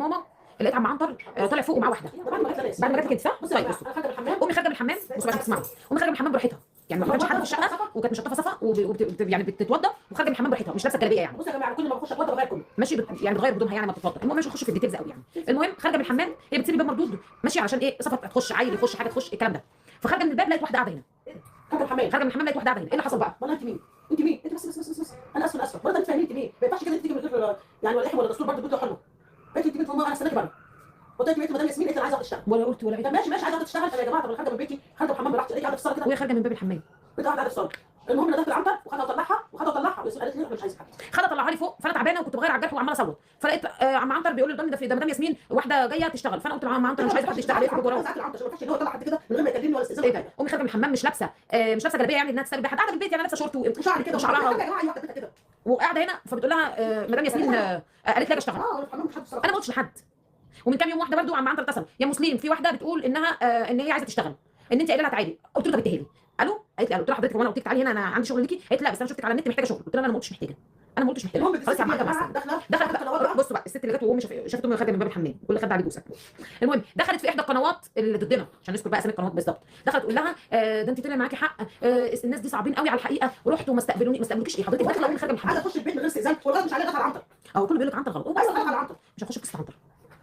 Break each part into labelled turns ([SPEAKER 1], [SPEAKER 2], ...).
[SPEAKER 1] ماما لقيت عم عنتر طالع فوق ومعاه واحده بعد ما جت كده صح؟ طيب بصوا امي خارجه من الحمام، بصوا بقى تسمعوا، امي خارجه من الحمام براحتها، يعني ما كانش حد في الشقه وكانت مشطفه صفا يعني بتتوضى وخارجه من الحمام براحتها، مش لابسه جلابيه يعني.
[SPEAKER 2] بصوا يا جماعه كل ما بخش اتوضى بغير كله
[SPEAKER 1] ماشي يعني بتغير هدومها يعني ما بتتوضى. المهم مش هنخش في الديتيلز قوي يعني. المهم خارجه من الحمام، هي بتسيب الباب مردود ماشي علشان ايه؟ صفا تخش، عيل يخش، حاجه تخش، الكلام ده. فخارجه من الباب لقيت واحده قاعده هنا. خارجه من الحمام لقيت واحده قاعده هنا. ايه اللي حصل بقى؟
[SPEAKER 2] والله انت مين؟ انت مين؟ انت بس انا اسفه برضه انت فاهمين انت مين؟ ما ينفعش كده تيجي من غير يعني ولا احنا ولا دستور برضه بده حلو. انت مين ماما؟ انا استناكي بره. قلت لك مدام ياسمين انت عايزه تشتغل
[SPEAKER 1] ولا قلت ولا
[SPEAKER 2] طب ماشي عايزه تشتغل. طب يا جماعه طب انا خارجه من بيتي، خارجه من الحمام براحتي، لقيت قاعده في الصاله كده
[SPEAKER 1] وهي خارجه من باب الحمام
[SPEAKER 2] كنت قاعده في الصاله. المهم انا دخلت العنبر وخدها وطلعها وياسمين قالت لي احنا مش عايزين حد.
[SPEAKER 1] خدها طلعها لي فوق، فانا تعبانه وكنت بغير على الجرح وعماله اصوت، فلقيت عم عنتر بيقول لي قدامي ده مدام ياسمين واحده جايه تشتغل، فانا قلت لعم عنتر مش عايزه حد يشتغل عليه في الجو
[SPEAKER 2] ساعه العنبر عشان ما ينفعش ان هو طلع حد كده من غير ما يكلمني ولا استئذان.
[SPEAKER 1] ايه ده؟ امي خارجه من الحمام مش لابسه جلابيه يعني انها تستقبل بيها حد، قاعده في البيت يعني لابسه شورت
[SPEAKER 2] وشعري كده
[SPEAKER 1] وشعرها
[SPEAKER 2] يا جماعه واحده كده
[SPEAKER 1] وقاعده هنا، فبتقول لها مدام ياسمين قالت لي اشتغل.
[SPEAKER 2] الحمام مش حد بصراحه.
[SPEAKER 1] انا ما قلتش لحد. ومن كام يوم واحده برده عم عنتر اتصل، يا مسلم في واحده بتقول انها ان هي عايزه تشتغل، ان انت قايله لها تعالي. قلت له طب اديها لي. الو، قالت لي قلت لها حضرتك وانا قلت لك تعالي هنا انا عندي شغل ليكي؟ قالت لا بس انا شفتك على النت محتاجه شغل. قلت لها انا ما قلتش محتاجه، انا ما قلتش محتاجه. خلاص يا عم دخلت بصوا بقى الست اللي جت وامي شافت امي خارجه من باب الحمام، كل خد عليه بوسه. المهم دخلت في احدى القنوات اللي ضدنا عشان نذكر بقى اسامي القنوات بالظبط، دخلت تقول لها ده انت طلع معاكي حق، الناس دي صعبين قوي على الحقيقه، ورحت وما استقبلونيش ايه حضرتك داخله وامي خارجه من الحمام.
[SPEAKER 2] عايزه اخش البيت من غير استئذان والغلط مش عليا دخل عنتر.
[SPEAKER 1] كله بيقول لك عنتر غلط.
[SPEAKER 2] بس دخل على عنتر.
[SPEAKER 1] مش هخش في قصه عنتر.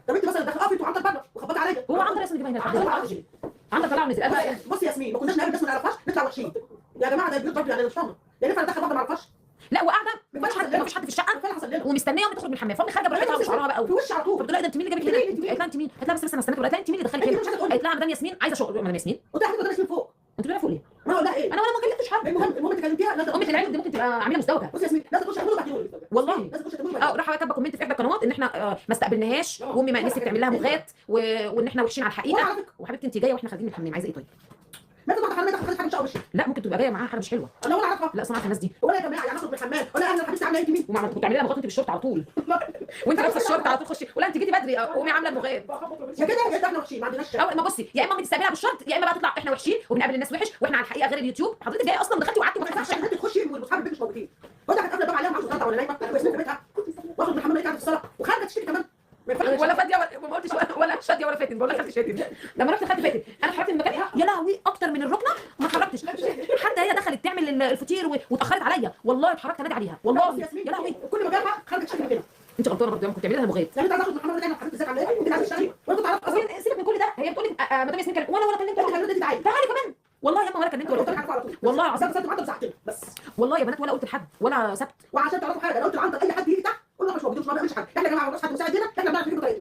[SPEAKER 2] طب انت مثلا دخل انتوا عنتر بره وخبطت عليا.
[SPEAKER 1] هو عنتر اسمه جاي هنا عنتر طلع ونزل.
[SPEAKER 2] بصي يا ياسمين ما كناش نقابل ناس ما نعرفهاش نطلع وحشين يا جماعه. ده البيوت برضه يعني مش فاهمه يعني ينفع ندخل واحده ما نعرفهاش؟
[SPEAKER 1] لا وقاعده ما فيش حد في الشقه ومستنيه امي تخرج من الحمام، فامي خارجه براحتها وشعرها بقى
[SPEAKER 2] في وشي على طول.
[SPEAKER 1] فبتقول لها ده انت مين اللي جابك هنا؟ قالت لها انت مين؟ قالت لها بس انا استنيت. قالت لها انت مين اللي دخلك هنا؟ قالت لها مدام ياسمين عايزه شغل. مدام ياسمين
[SPEAKER 2] قلت لها مدام ياسمين فوق.
[SPEAKER 1] انت بتقولي فوق ليه؟
[SPEAKER 2] ما اقول لها ايه؟
[SPEAKER 1] انا ولا ما كلمتش حد.
[SPEAKER 2] المهم انت كلمتيها لازم
[SPEAKER 1] امي العلم دي ممكن تبقى عامله مزدوجه.
[SPEAKER 2] بصي يا ياسمين لازم تخش تعملوا بعدين
[SPEAKER 1] والله
[SPEAKER 2] لازم تخش تعملوا
[SPEAKER 1] راح كاتبه كومنت في احدى القنوات ان احنا ما استقبلناهاش وامي ما نسيت تعمل لها مغات وان احنا وحشين على الحقيقه. وحبيبتي انت جايه واحنا خارجين من الحمام، عايزه ايه طيب؟
[SPEAKER 2] ما تطلع حاجه حاجه مش قوي.
[SPEAKER 1] لا ممكن تبقى جايه معاها حاجه مش حلوه.
[SPEAKER 2] انا ولا اعرفها.
[SPEAKER 1] لا صنعت الناس دي
[SPEAKER 2] ولا يا جماعه يعني اخرج من الحمام ولا اهلا حبيبتي عامله انت مين؟
[SPEAKER 1] كنت بتعملي لها مغات انت بالشورت على طول وانت لابسه الشورت على طول خشي ولا انت جيتي بدري امي عامله مغات
[SPEAKER 2] يا كده يا احنا وحشين ما عندناش.
[SPEAKER 1] ما بصي يا اما بتستقبلها بالشورت يا اما بقى تطلع احنا وحشين وبنقابل الناس وحش واحنا على الحقيقه غير اليوتيوب. حضرتك جايه اصلا دخلتي وقعدتي
[SPEAKER 2] ما ينفعش انت تخشي واصحاب البيت مش موجودين. وانت هتقابل الباب عليهم 10 ولا نايمه واسمك في بيتها واخد من الحمام لقيت قاعده في الصاله وخارجه تشتري كمان.
[SPEAKER 1] ولا فاديه ما قلتش ولا شاديه ولا فاتن. بقول لك خدت فاتن لما رحت خدت فاتن انا اتحركت من مكاني يا لهوي اكتر من الركنه ما اتحركتش. حتى هي دخلت تعمل الفطير واتاخرت عليا والله اتحركت انادي عليها والله يا لهوي.
[SPEAKER 2] كل ما جابها خارجه تشتري منها.
[SPEAKER 1] انت غلطانه برضه كنت بتعملي لها مغات.
[SPEAKER 2] يعني انت عايز تاخد من الحمام ده حضرتك ازيك عامله ايه؟ انت عايز تشتري وانت تعرف اصلا.
[SPEAKER 1] سيبك من كل ده. هي بتقول لي مدام ياسمين كلمت ولا كلمت ولا
[SPEAKER 2] كلمت دي تعالي
[SPEAKER 1] كمان والله يا اما ولا كلمت ولا قلت والله العظيم
[SPEAKER 2] سبت عنتر ساعتين بس
[SPEAKER 1] والله يا بنات ولا قلت لحد ولا سبت.
[SPEAKER 2] وعشان تعرفوا حاجه لو قلت لعنتر اي حد يجي تحت قول له مش موجودين مش ما بنعملش حاجه. احنا يا جماعه ما حد مساعد هنا احنا بنعرف نجيب طريقه.